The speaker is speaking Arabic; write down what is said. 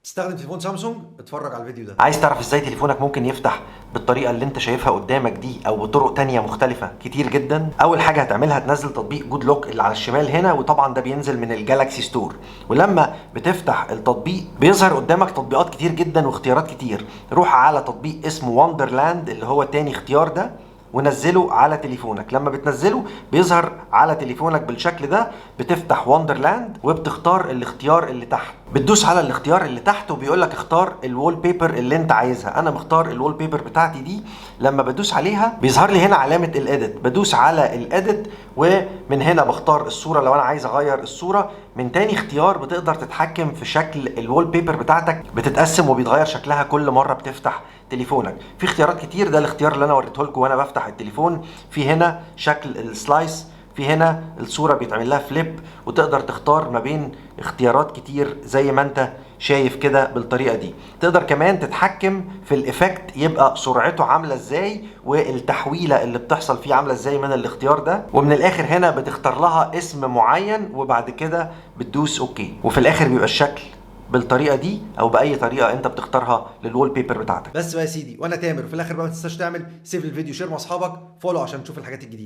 تستخدم تليفون سامسونج؟ اتفرج على الفيديو ده. عايز تعرف ازاي تليفونك ممكن يفتح بالطريقه اللي انت شايفها قدامك دي او بطرق تانية مختلفه كتير جدا؟ اول حاجه هتعملها تنزل تطبيق جود لوك اللي على الشمال هنا، وطبعا ده بينزل من الجالاكسي ستور. ولما بتفتح التطبيق بيظهر قدامك تطبيقات كتير جدا واختيارات كتير. روح على تطبيق اسمه وندرلاند اللي هو تاني اختيار ده ونزله على تليفونك. لما بتنزله بيظهر على تليفونك بالشكل ده. بتفتح وندرلاند وبتختار الاختيار اللي تحت، بتدوس على الاختيار اللي تحت وبيقول لك اختار الوول بيبر اللي انت عايزها. انا مختار الوول بيبر بتاعتي دي. لما بدوس عليها بيظهر لي هنا علامه الاديت، بدوس على الاديت ومن هنا بختار الصوره لو انا عايز اغير الصوره. من تاني اختيار بتقدر تتحكم في شكل الوول بيبر بتاعتك، بتتقسم وبيتغير شكلها كل مره بتفتح تليفونك. في اختيارات كتير، ده الاختيار اللي انا وريته لكم وانا بفتح التليفون. في هنا شكل السلايس، في هنا الصوره بيتعمل لها فليب، وتقدر تختار ما بين اختيارات كتير زي ما انت شايف كده بالطريقه دي. تقدر كمان تتحكم في الايفكت يبقى سرعته عامله ازاي والتحويله اللي بتحصل فيه عامله ازاي من الاختيار ده. ومن الاخر هنا بتختار لها اسم معين وبعد كده بتدوس اوكي، وفي الاخر بيبقى الشكل بالطريقه دي او باي طريقه انت بتختارها للوول بيبر بتاعتك. بس بقى يا سيدي، وانا تامر، وفي الاخر بقى ما تنساش تعمل سيف للفيديو، شير مع اصحابك، فولو عشان تشوف الحاجات الجديده.